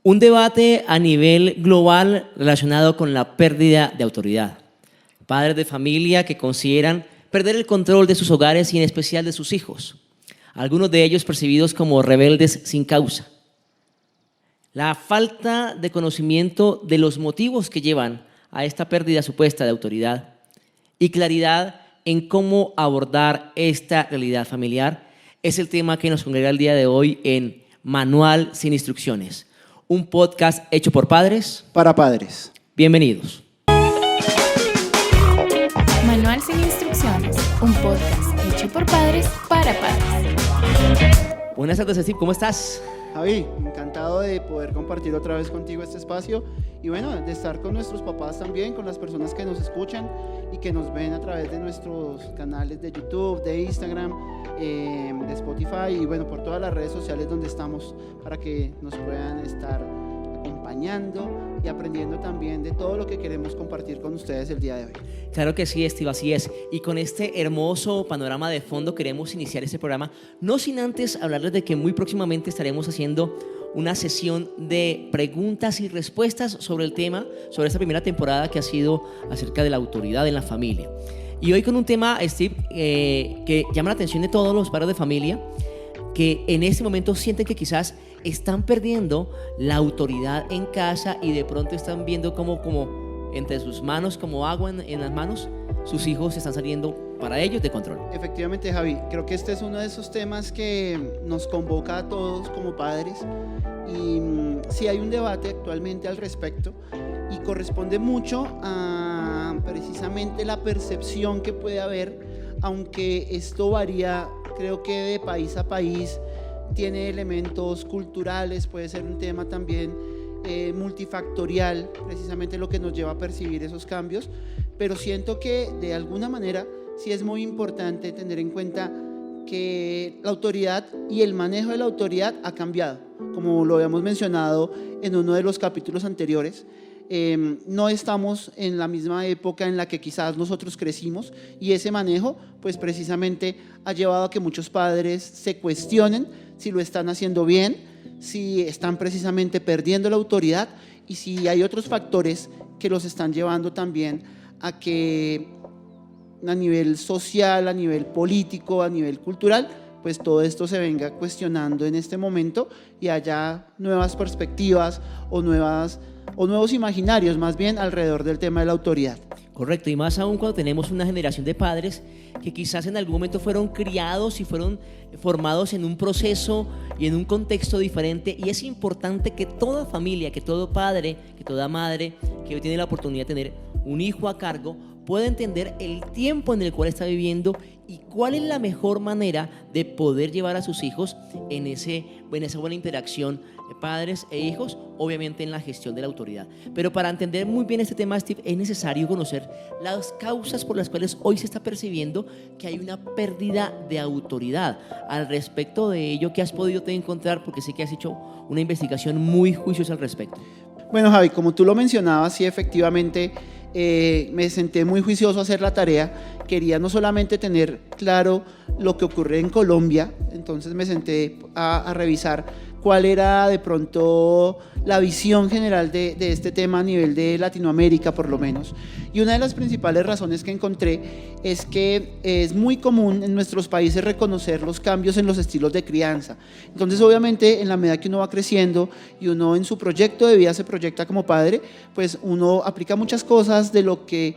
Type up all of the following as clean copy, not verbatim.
Un debate a nivel global relacionado con la pérdida de autoridad. Padres de familia que consideran perder el control de sus hogares y en especial de sus hijos. Algunos de ellos percibidos como rebeldes sin causa. La falta de conocimiento de los motivos que llevan a esta pérdida supuesta de autoridad y claridad en cómo abordar esta realidad familiar es el tema que nos congrega el día de hoy en Manual sin Instrucciones, un podcast hecho por padres para padres. Bienvenidos. Manual sin Instrucciones, un podcast hecho por padres para padres. Buenas tardes, Steve, ¿cómo estás? Javi, encantado de poder compartir otra vez contigo este espacio y bueno, de estar con nuestros papás también, con las personas que nos escuchan y que nos ven a través de nuestros canales de YouTube, de Instagram, de Spotify y bueno, por todas las redes sociales donde estamos para que nos puedan estar acompañando y aprendiendo también de todo lo que queremos compartir con ustedes el día de hoy. Claro que sí, Steve, así es. Y con este hermoso panorama de fondo queremos iniciar este programa, no sin antes hablarles de que muy próximamente estaremos haciendo una sesión de preguntas y respuestas sobre el tema, sobre esta primera temporada que ha sido acerca de la autoridad en la familia. Y hoy con un tema, Steve, que llama la atención de todos los padres de familia, que en este momento sienten que quizás están perdiendo la autoridad en casa y de pronto están viendo como entre sus manos, como agua en las manos, sus hijos están saliendo para ellos de control. Efectivamente, Javi, creo que este es uno de esos temas que nos convoca a todos como padres y sí hay un debate actualmente al respecto y corresponde mucho a precisamente la percepción que puede haber, aunque esto varía, creo que de país a país, tiene elementos culturales, puede ser un tema también multifactorial, precisamente lo que nos lleva a percibir esos cambios, pero siento que de alguna manera sí es muy importante tener en cuenta que la autoridad y el manejo de la autoridad ha cambiado, como lo habíamos mencionado en uno de los capítulos anteriores. No estamos en la misma época en la que quizás nosotros crecimos y ese manejo pues precisamente ha llevado a que muchos padres se cuestionen si lo están haciendo bien, si están precisamente perdiendo la autoridad y si hay otros factores que los están llevando también a que a nivel social, a nivel político, a nivel cultural, pues todo esto se venga cuestionando en este momento y haya nuevas perspectivas o nuevos imaginarios más bien alrededor del tema de la autoridad. Correcto, y más aún cuando tenemos una generación de padres que quizás en algún momento fueron criados y fueron formados en un proceso y en un contexto diferente, y es importante que toda familia, que todo padre, que toda madre que hoy tiene la oportunidad de tener un hijo a cargo pueda entender el tiempo en el cual está viviendo y cuál es la mejor manera de poder llevar a sus hijos en esa buena interacción de padres e hijos, obviamente en la gestión de la autoridad. Pero para entender muy bien este tema, Steve, es necesario conocer las causas por las cuales hoy se está percibiendo que hay una pérdida de autoridad. Al respecto de ello, ¿qué has podido encontrar? Porque sé que has hecho una investigación muy juiciosa al respecto. Bueno, Javi, como tú lo mencionabas, sí, efectivamente, me senté muy juicioso a hacer la tarea. Quería no solamente tener claro lo que ocurre en Colombia, entonces me senté a revisar cuál era de pronto la visión general de este tema a nivel de Latinoamérica por lo menos. Y una de las principales razones que encontré es que es muy común en nuestros países reconocer los cambios en los estilos de crianza. Entonces obviamente en la medida que uno va creciendo y uno en su proyecto de vida se proyecta como padre, pues uno aplica muchas cosas de lo que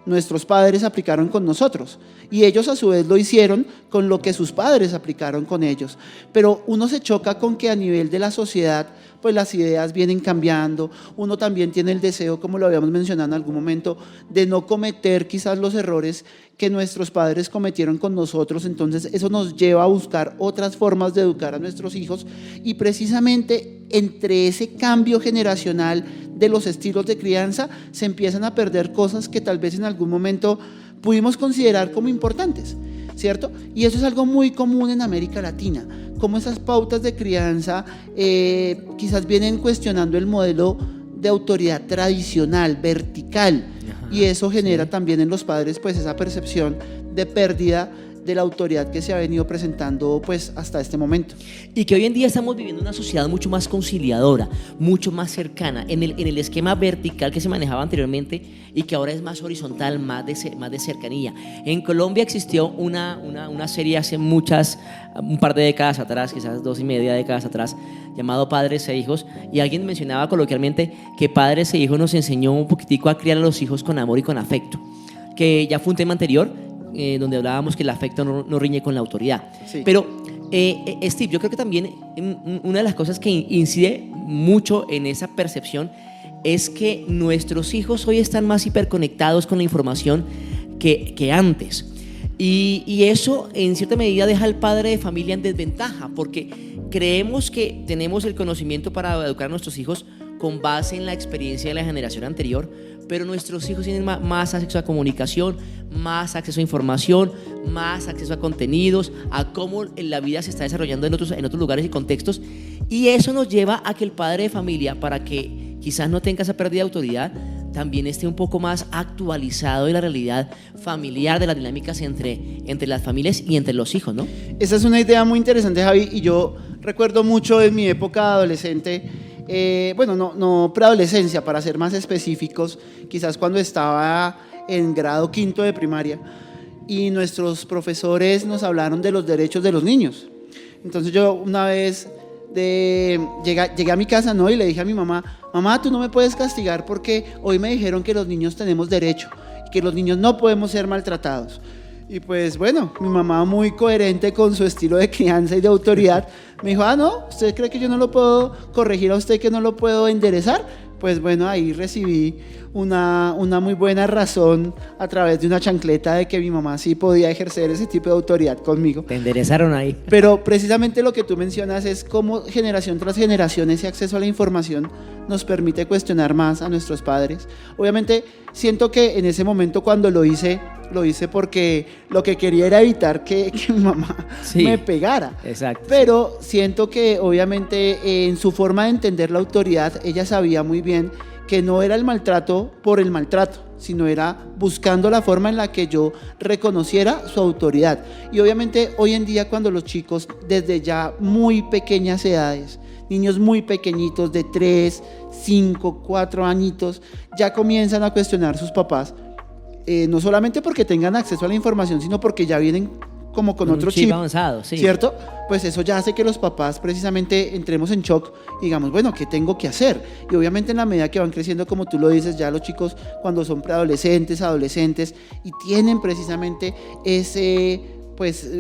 nuestros padres aplicaron con nosotros y ellos a su vez lo hicieron con lo que sus padres aplicaron con ellos, pero uno se choca con que a nivel de la sociedad pues las ideas vienen cambiando, uno también tiene el deseo, como lo habíamos mencionado en algún momento, de no cometer quizás los errores que nuestros padres cometieron con nosotros, entonces eso nos lleva a buscar otras formas de educar a nuestros hijos y precisamente entre ese cambio generacional de los estilos de crianza se empiezan a perder cosas que tal vez en algún momento pudimos considerar como importantes, ¿cierto? Y eso es algo muy común en América Latina, como esas pautas de crianza quizás vienen cuestionando el modelo de autoridad tradicional, vertical, y eso genera también en los padres pues esa percepción de pérdida de la autoridad que se ha venido presentando pues hasta este momento. Y que hoy en día estamos viviendo una sociedad mucho más conciliadora, mucho más cercana, en el esquema vertical que se manejaba anteriormente y que ahora es más horizontal, más de cercanía. En Colombia existió una serie hace un par de décadas atrás, quizás 2.5 décadas atrás, llamado Padres e Hijos, y alguien mencionaba coloquialmente que Padres e Hijos nos enseñó un poquitico a criar a los hijos con amor y con afecto, que ya fue un tema anterior, donde hablábamos que el afecto no riñe con la autoridad. Sí. Pero, Steve, yo creo que también una de las cosas que incide mucho en esa percepción es que nuestros hijos hoy están más hiperconectados con la información que antes. Y eso en cierta medida deja al padre de familia en desventaja, porque creemos que tenemos el conocimiento para educar a nuestros hijos con base en la experiencia de la generación anterior, pero nuestros hijos tienen más acceso a comunicación, más acceso a información, más acceso a contenidos, a cómo la vida se está desarrollando en otros lugares y contextos, y eso nos lleva a que el padre de familia, para que quizás no tenga esa pérdida de autoridad, también esté un poco más actualizado de la realidad familiar, de las dinámicas entre las familias y entre los hijos, ¿no? Esa es una idea muy interesante, Javi, y yo recuerdo mucho en mi época adolescente, no preadolescencia, para ser más específicos, quizás cuando estaba en grado 5 de primaria, y nuestros profesores nos hablaron de los derechos de los niños. Entonces yo una vez llegué a mi casa, ¿no? Y le dije a mi mamá, tú no me puedes castigar porque hoy me dijeron que los niños tenemos derecho y que los niños no podemos ser maltratados. Y pues bueno, mi mamá, muy coherente con su estilo de crianza y de autoridad, me dijo, no, ¿usted cree que yo no lo puedo corregir a usted, que no lo puedo enderezar? Pues bueno, ahí recibí una muy buena razón a través de una chancleta de que mi mamá sí podía ejercer ese tipo de autoridad conmigo. Te enderezaron ahí. Pero precisamente lo que tú mencionas es cómo generación tras generación ese acceso a la información nos permite cuestionar más a nuestros padres. Obviamente siento que en ese momento cuando lo hice porque lo que quería era evitar que mi mamá me pegara. Exacto. Pero siento que obviamente en su forma de entender la autoridad, ella sabía muy bien que no era el maltrato por el maltrato, sino era buscando la forma en la que yo reconociera su autoridad. Y obviamente hoy en día, cuando los chicos desde ya muy pequeñas edades, niños muy pequeñitos de 3, 5, 4 añitos, ya comienzan a cuestionar a sus papás, no solamente porque tengan acceso a la información, sino porque ya vienen como con otro chip avanzado, sí. ¿Cierto? Pues eso ya hace que los papás precisamente entremos en shock y digamos, bueno, ¿qué tengo que hacer? Y obviamente en la medida que van creciendo, como tú lo dices, ya los chicos cuando son preadolescentes, adolescentes y tienen precisamente ese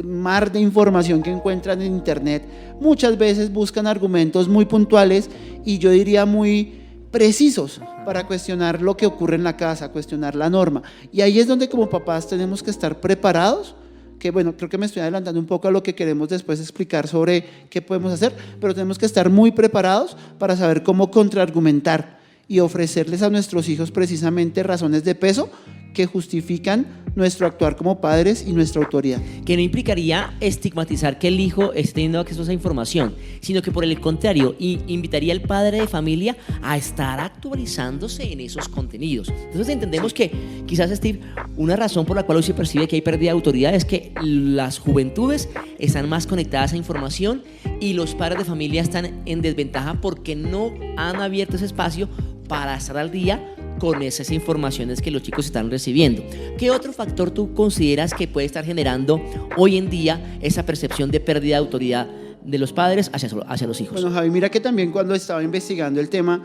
mar de información que encuentran en internet, muchas veces buscan argumentos muy puntuales y yo diría muy precisos para cuestionar lo que ocurre en la casa, cuestionar la norma. Y ahí es donde como papás tenemos que estar preparados, que bueno, creo que me estoy adelantando un poco a lo que queremos después explicar sobre qué podemos hacer, pero tenemos que estar muy preparados para saber cómo contraargumentar y ofrecerles a nuestros hijos precisamente razones de peso que justifican nuestro actuar como padres y nuestra autoridad. Que no implicaría estigmatizar que el hijo esté teniendo acceso a esa información, sino que por el contrario, invitaría al padre de familia a estar actualizándose en esos contenidos. Entonces entendemos que quizás, Steve, una razón por la cual hoy se percibe que hay pérdida de autoridad es que las juventudes están más conectadas a información y los padres de familia están en desventaja porque no han abierto ese espacio para estar al día con esas informaciones que los chicos están recibiendo. ¿Qué otro factor tú consideras que puede estar generando hoy en día esa percepción de pérdida de autoridad de los padres hacia los hijos? Bueno, Javi, mira que también cuando estaba investigando el tema,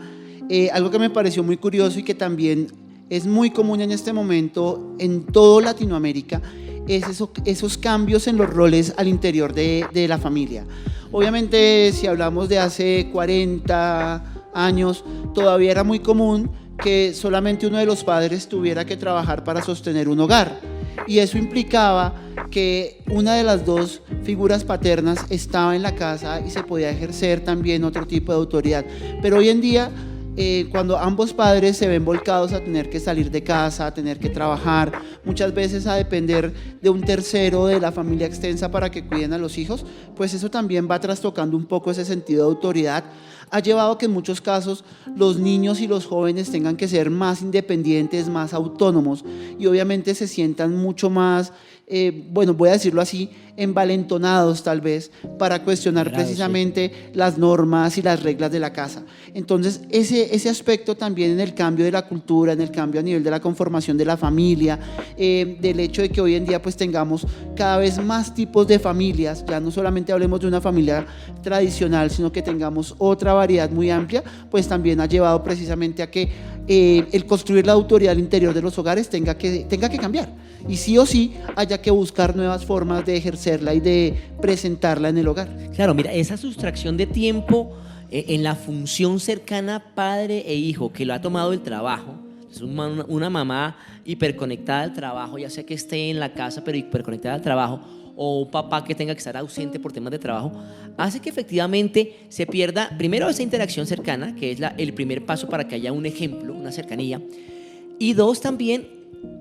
algo que me pareció muy curioso y que también es muy común en este momento en toda Latinoamérica es esos cambios en los roles al interior de la familia. Obviamente, si hablamos de hace 40 años, todavía era muy común que solamente uno de los padres tuviera que trabajar para sostener un hogar. Y eso implicaba que una de las dos figuras paternas estaba en la casa y se podía ejercer también otro tipo de autoridad. Pero hoy en día, cuando ambos padres se ven volcados a tener que salir de casa, a tener que trabajar, muchas veces a depender de un tercero de la familia extensa para que cuiden a los hijos, pues eso también va trastocando un poco ese sentido de autoridad. Ha llevado a que en muchos casos los niños y los jóvenes tengan que ser más independientes, más autónomos y obviamente se sientan mucho más bueno, voy a decirlo así, envalentonados tal vez, para cuestionar precisamente las normas y las reglas de la casa. Entonces, ese aspecto también en el cambio de la cultura, en el cambio a nivel de la conformación de la familia, del hecho de que hoy en día pues tengamos cada vez más tipos de familias, ya no solamente hablemos de una familia tradicional, sino que tengamos otra variedad muy amplia, pues también ha llevado precisamente a que el construir la autoridad al interior de los hogares tenga que cambiar, y sí o sí haya que buscar nuevas formas de ejercerla y de presentarla en el hogar. Claro, mira, esa sustracción de tiempo en la función cercana padre e hijo que lo ha tomado el trabajo. Es una mamá hiperconectada al trabajo, ya sea que esté en la casa pero hiperconectada al trabajo, o un papá que tenga que estar ausente por temas de trabajo, hace que efectivamente se pierda primero esa interacción cercana, que es el primer paso para que haya un ejemplo, una cercanía, y dos, también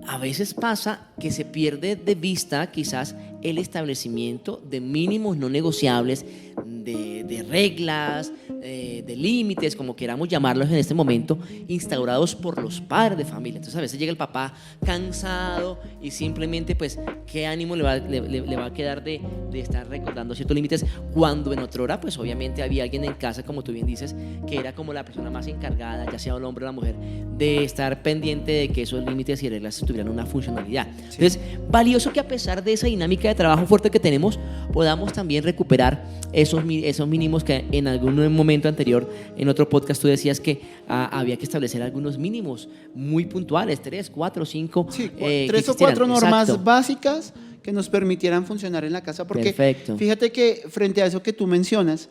a veces pasa que se pierde de vista quizás el establecimiento de mínimos no negociables, de reglas, de límites, como queramos llamarlos en este momento, instaurados por los padres de familia. Entonces a veces llega el papá cansado y simplemente pues qué ánimo le va a quedar de estar recordando ciertos límites, cuando en otra hora pues obviamente había alguien en casa, como tú bien dices, que era como la persona más encargada, ya sea el hombre o la mujer, de estar pendiente de que esos límites y reglas tuvieran una funcionalidad. Sí. Entonces, valioso que a pesar de esa dinámica de trabajo fuerte que tenemos, podamos también recuperar esos mínimos que en algún momento anterior, en otro podcast tú decías que había que establecer algunos mínimos muy puntuales, 3, 4, 5. Sí, 3 o 4 normas básicas que nos permitieran funcionar en la casa, porque perfecto. Fíjate que frente a eso que tú mencionas,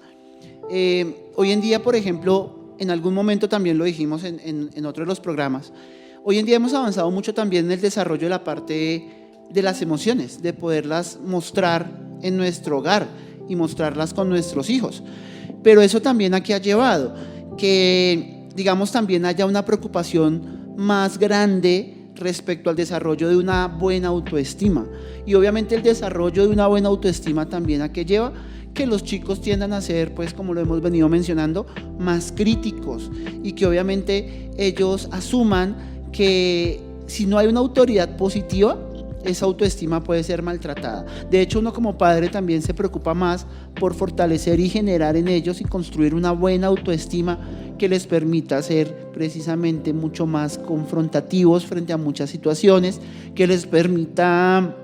hoy en día, por ejemplo, en algún momento también lo dijimos en otro de los programas, hoy en día hemos avanzado mucho también en el desarrollo de la parte de las emociones, de poderlas mostrar en nuestro hogar y mostrarlas con nuestros hijos. Pero eso también aquí ha llevado que, digamos, también haya una preocupación más grande respecto al desarrollo de una buena autoestima. Y obviamente el desarrollo de una buena autoestima también a qué lleva, que los chicos tiendan a ser, pues como lo hemos venido mencionando, más críticos, y que obviamente ellos asuman que si no hay una autoridad positiva, esa autoestima puede ser maltratada. De hecho, uno como padre también se preocupa más por fortalecer y generar en ellos y construir una buena autoestima que les permita ser precisamente mucho más confrontativos frente a muchas situaciones, que les permita,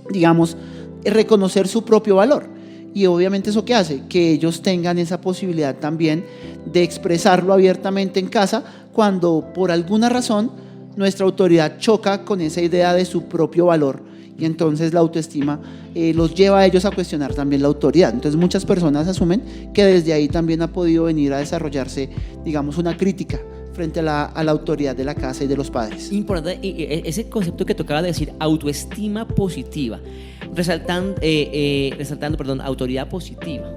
digamos, reconocer su propio valor. Y obviamente eso ¿qué hace? Que ellos tengan esa posibilidad también de expresarlo abiertamente en casa cuando por alguna razón nuestra autoridad choca con esa idea de su propio valor, y entonces la autoestima los lleva a ellos a cuestionar también la autoridad. Entonces muchas personas asumen que desde ahí también ha podido venir a desarrollarse, digamos, una crítica frente a la autoridad de la casa y de los padres. Importante ese concepto que tocaba de decir, autoestima positiva, resaltando, autoridad positiva,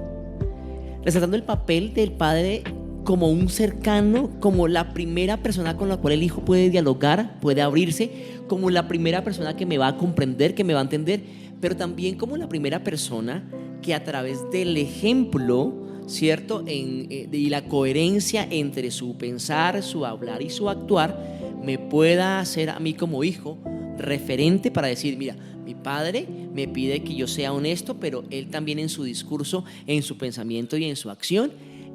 resaltando el papel del padre como un cercano, como la primera persona con la cual el hijo puede dialogar, puede abrirse, como la primera persona que me va a comprender, que me va a entender, pero también como la primera persona que a través del ejemplo, ¿cierto? Y la coherencia entre su pensar, su hablar y su actuar, me pueda hacer a mí como hijo referente para decir, mira, mi padre me pide que yo sea honesto, pero él también en su discurso, en su pensamiento y en su acción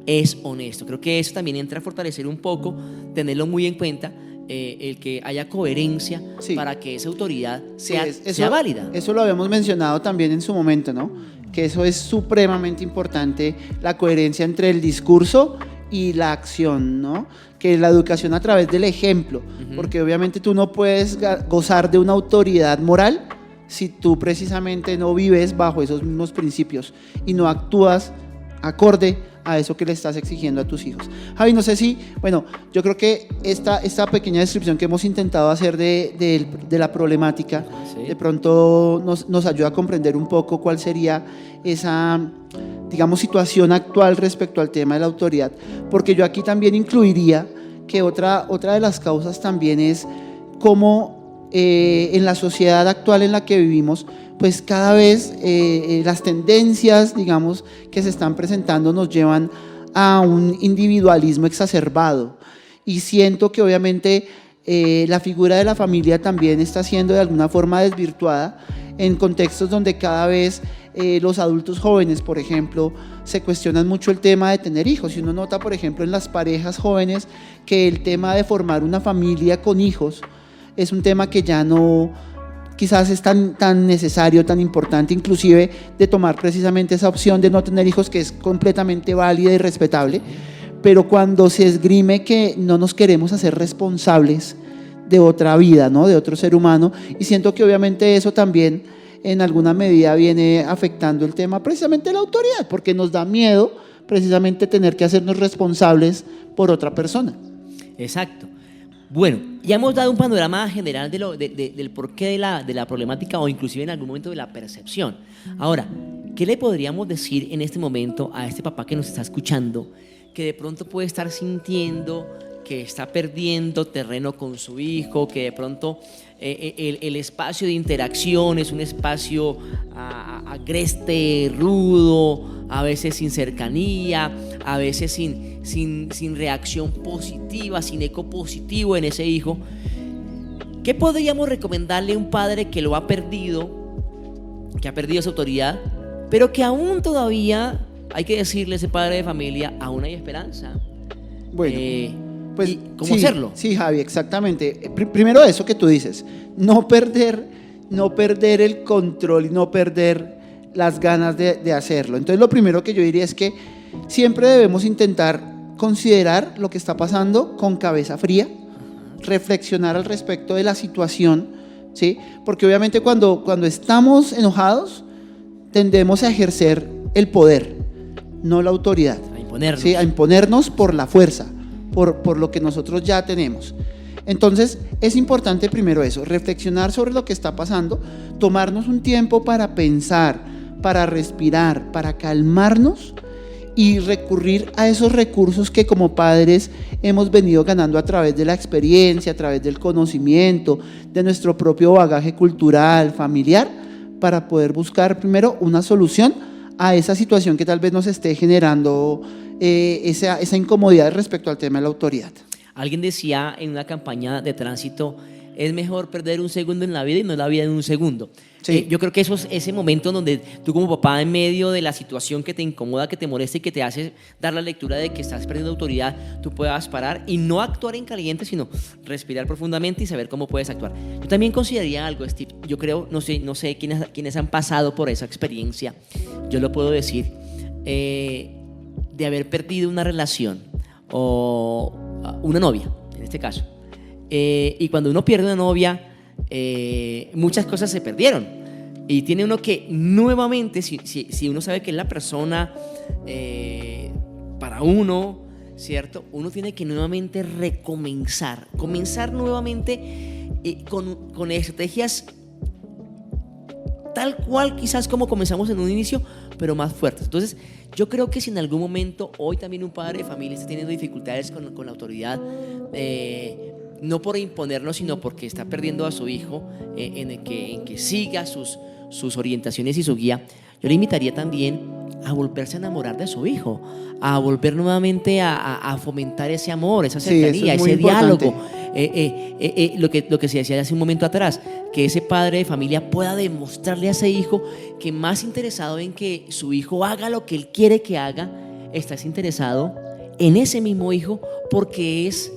es honesto. Creo que eso también entra a fortalecer un poco, tenerlo muy en cuenta, el que haya coherencia, sí, para que esa autoridad sea válida. Eso lo habíamos mencionado también en su momento, ¿no? Que eso es supremamente importante, la coherencia entre el discurso y la acción, ¿no? Que la educación a través del ejemplo, porque obviamente tú no puedes gozar de una autoridad moral si tú precisamente no vives bajo esos mismos principios y no actúas acorde a eso que le estás exigiendo a tus hijos. Javi, no sé si, bueno, yo creo que esta pequeña descripción que hemos intentado hacer de la problemática, sí, de pronto nos ayuda a comprender un poco cuál sería esa, digamos, situación actual respecto al tema de la autoridad, porque yo aquí también incluiría que otra de las causas también es cómo en la sociedad actual en la que vivimos, pues cada vez las tendencias, digamos, que se están presentando nos llevan a un individualismo exacerbado, y siento que obviamente La figura de la familia también está siendo de alguna forma desvirtuada en contextos donde cada vez los adultos jóvenes, por ejemplo, se cuestionan mucho el tema de tener hijos. Y uno nota, por ejemplo, en las parejas jóvenes que el tema de formar una familia con hijos es un tema que ya no quizás es tan necesario, tan importante, inclusive de tomar precisamente esa opción de no tener hijos, que es completamente válida y respetable, pero cuando se esgrime que no nos queremos hacer responsables de otra vida, ¿no? De otro ser humano, y siento que obviamente eso también en alguna medida viene afectando el tema precisamente de la autoridad, porque nos da miedo precisamente tener que hacernos responsables por otra persona. Exacto. Bueno, ya hemos dado un panorama general del porqué de la problemática, o inclusive en algún momento de la percepción. Ahora, ¿qué le podríamos decir en este momento a este papá que nos está escuchando, que de pronto puede estar sintiendo que está perdiendo terreno con su hijo, que de pronto el espacio de interacción es un espacio agreste, rudo, a veces sin cercanía, a veces sin reacción positiva, sin eco positivo en ese hijo? ¿Qué podríamos recomendarle a un padre que lo ha perdido, que ha perdido su autoridad, pero que aún todavía, hay que decirle a ese padre de familia, aún hay esperanza? Bueno, pues, ¿y cómo hacerlo? Sí, Javi, exactamente. Primero eso que tú dices, no perder el control y no perder las ganas de hacerlo. Entonces lo primero que yo diría es que siempre debemos intentar considerar lo que está pasando con cabeza fría, reflexionar al respecto de la situación, ¿sí? Porque obviamente cuando estamos enojados tendemos a ejercer el poder, no la autoridad. A imponernos. ¿Sí? A imponernos por la fuerza, por lo que nosotros ya tenemos. Entonces es importante primero eso, reflexionar sobre lo que está pasando, tomarnos un tiempo para pensar, para respirar, para calmarnos y recurrir a esos recursos que como padres hemos venido ganando a través de la experiencia, a través del conocimiento, de nuestro propio bagaje cultural, familiar, para poder buscar primero una solución a esa situación que tal vez nos esté generando esa incomodidad respecto al tema de la autoridad. Alguien decía en una campaña de tránsito, es mejor perder un segundo en la vida y no la vida en un segundo. Sí. Yo creo que eso es ese momento donde tú como papá, en medio de la situación que te incomoda, que te molesta y que te hace dar la lectura de que estás perdiendo autoridad, tú puedas parar y no actuar en caliente, sino respirar profundamente y saber cómo puedes actuar. Yo también consideraría algo, Steve. Yo creo, no sé quiénes han pasado por esa experiencia, yo lo puedo decir, de haber perdido una relación o una novia, en este caso. Y cuando uno pierde una novia, muchas cosas se perdieron. Y tiene uno que nuevamente, si uno sabe que es la persona para uno, ¿cierto? Uno tiene que nuevamente comenzar nuevamente con estrategias tal cual quizás como comenzamos en un inicio, pero más fuertes. Entonces, yo creo que si en algún momento hoy también un padre de familia está teniendo dificultades con la autoridad, no por imponernos, sino porque está perdiendo a su hijo en que siga sus orientaciones y su guía, yo le invitaría también a volverse a enamorar de su hijo, a volver nuevamente a fomentar ese amor, esa cercanía, sí, ese diálogo. Lo que se decía hace un momento atrás, que ese padre de familia pueda demostrarle a ese hijo que más interesado en que su hijo haga lo que él quiere que haga, estás interesado en ese mismo hijo porque es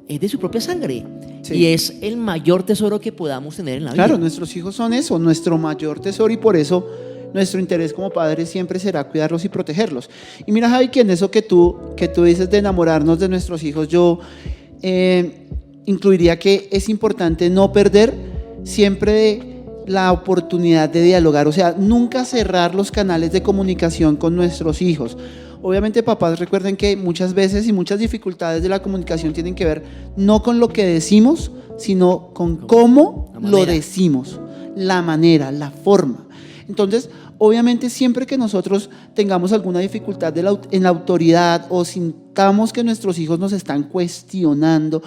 de su propia sangre. Sí. Y es el mayor tesoro que podamos tener en la vida. Claro, nuestros hijos son eso, nuestro mayor tesoro, y por eso nuestro interés como padres siempre será cuidarlos y protegerlos. Y mira, Javi, que en eso que tú dices de enamorarnos de nuestros hijos, yo incluiría que es importante no perder siempre la oportunidad de dialogar, o sea, nunca cerrar los canales de comunicación con nuestros hijos. Obviamente, papás, recuerden que muchas veces y muchas dificultades de la comunicación tienen que ver no con lo que decimos, sino con cómo lo decimos, la manera, la forma. Entonces, obviamente, siempre que nosotros tengamos alguna dificultad en la autoridad o sintamos que nuestros hijos nos están cuestionando,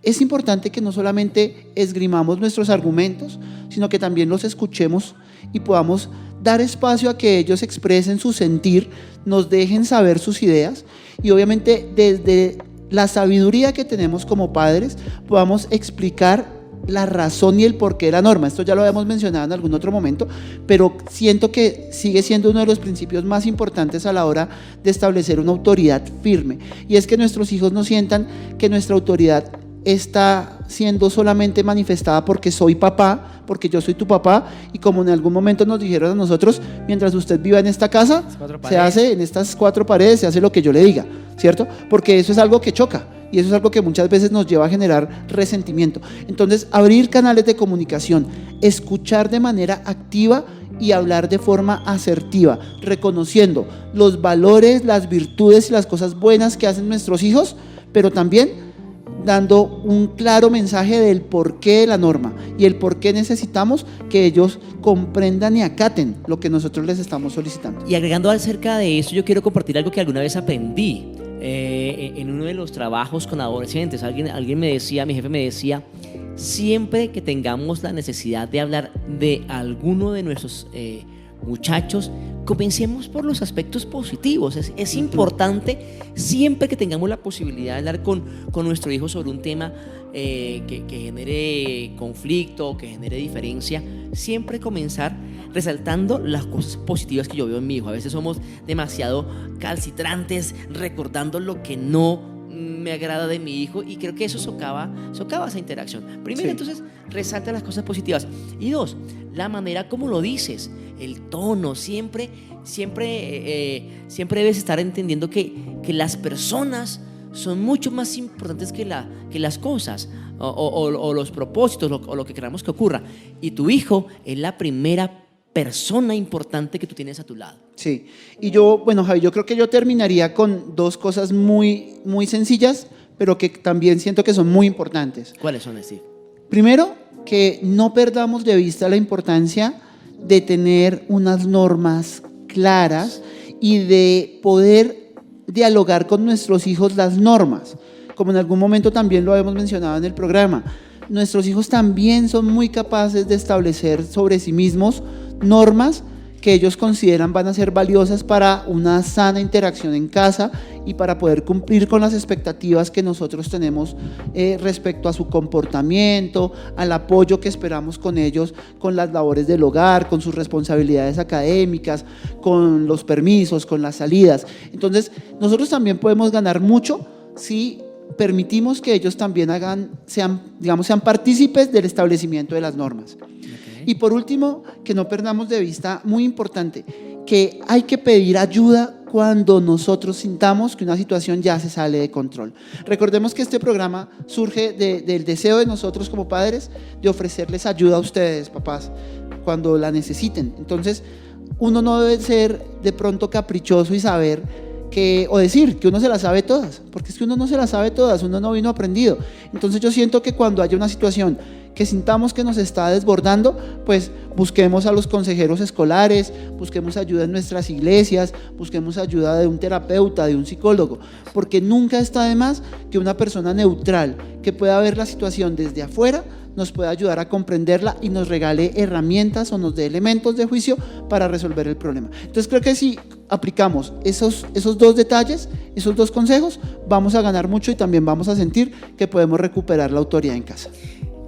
es importante que no solamente esgrimamos nuestros argumentos, sino que también los escuchemos y podamos dar espacio a que ellos expresen su sentir, nos dejen saber sus ideas, y obviamente desde la sabiduría que tenemos como padres, podamos explicar la razón y el porqué de la norma. Esto ya lo habíamos mencionado en algún otro momento, pero siento que sigue siendo uno de los principios más importantes a la hora de establecer una autoridad firme, y es que nuestros hijos no sientan que nuestra autoridad está siendo solamente manifestada porque soy papá, porque yo soy tu papá, y como en algún momento nos dijeron a nosotros, mientras usted viva en esta casa, se hace en estas 4 paredes, se hace lo que yo le diga, ¿cierto? Porque eso es algo que choca, y eso es algo que muchas veces nos lleva a generar resentimiento. Entonces, abrir canales de comunicación, escuchar de manera activa y hablar de forma asertiva, reconociendo los valores, las virtudes y las cosas buenas que hacen nuestros hijos, pero también dando un claro mensaje del porqué de la norma y el por qué necesitamos que ellos comprendan y acaten lo que nosotros les estamos solicitando. Y agregando acerca de eso, yo quiero compartir algo que alguna vez aprendí en uno de los trabajos con adolescentes. Alguien me decía, mi jefe me decía, siempre que tengamos la necesidad de hablar de alguno de nuestros muchachos, comencemos por los aspectos positivos. Es importante, siempre que tengamos la posibilidad de hablar con nuestro hijo sobre un tema que genere conflicto, que genere diferencia, siempre comenzar resaltando las cosas positivas que yo veo en mi hijo. A veces somos demasiado calcitrantes, recordando lo que no me agrada de mi hijo, y creo que eso socava esa interacción. Primero, sí. Entonces, resalta las cosas positivas. Y 2, la manera como lo dices, el tono. Siempre debes estar entendiendo que las personas son mucho más importantes que las cosas o los propósitos o lo que queramos que ocurra. Y tu hijo es la primera persona importante que tú tienes a tu lado. Sí, y Javi, yo creo que yo terminaría con 2 cosas muy, muy sencillas, pero que también siento que son muy importantes. ¿Cuáles son, Steve? Primero, que no perdamos de vista la importancia de tener unas normas claras y de poder dialogar con nuestros hijos las normas. Como en algún momento también lo hemos mencionado en el programa, nuestros hijos también son muy capaces de establecer sobre sí mismos normas que ellos consideran van a ser valiosas para una sana interacción en casa y para poder cumplir con las expectativas que nosotros tenemos respecto a su comportamiento, al apoyo que esperamos con ellos, con las labores del hogar, con sus responsabilidades académicas, con los permisos, con las salidas. Entonces, nosotros también podemos ganar mucho si permitimos que ellos también sean partícipes del establecimiento de las normas. Y por último, que no perdamos de vista, muy importante, que hay que pedir ayuda cuando nosotros sintamos que una situación ya se sale de control. Recordemos que este programa surge del deseo de nosotros como padres de ofrecerles ayuda a ustedes, papás, cuando la necesiten. Entonces, uno no debe ser de pronto caprichoso y o decir que uno se las sabe todas, porque es que uno no se las sabe todas, uno no vino aprendido. Entonces yo siento que cuando haya una situación que sintamos que nos está desbordando, pues busquemos a los consejeros escolares, busquemos ayuda en nuestras iglesias, busquemos ayuda de un terapeuta, de un psicólogo, porque nunca está de más que una persona neutral que pueda ver la situación desde afuera nos pueda ayudar a comprenderla y nos regale herramientas o nos dé elementos de juicio para resolver el problema. Entonces creo que si aplicamos esos 2 detalles, esos 2 consejos, vamos a ganar mucho y también vamos a sentir que podemos recuperar la autoridad en casa.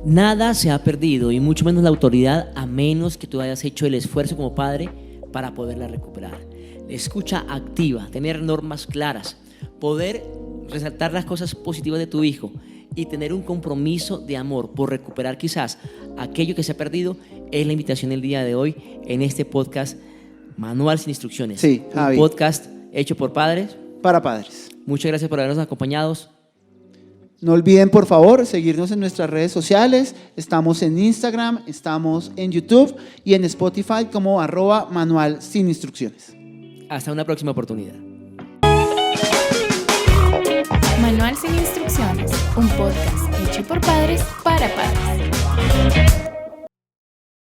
Nada se ha perdido, y mucho menos la autoridad, a menos que tú hayas hecho el esfuerzo como padre para poderla recuperar. Escucha activa, tener normas claras, poder resaltar las cosas positivas de tu hijo y tener un compromiso de amor por recuperar quizás aquello que se ha perdido, es la invitación del día de hoy en este podcast Manual sin Instrucciones. Sí, Javi. Un podcast hecho por padres. Para padres. Muchas gracias por habernos acompañado. No olviden, por favor, seguirnos en nuestras redes sociales. Estamos en Instagram, estamos en YouTube y en Spotify como @Manual sin Instrucciones. Hasta una próxima oportunidad. Manual sin Instrucciones, un podcast hecho por padres para padres.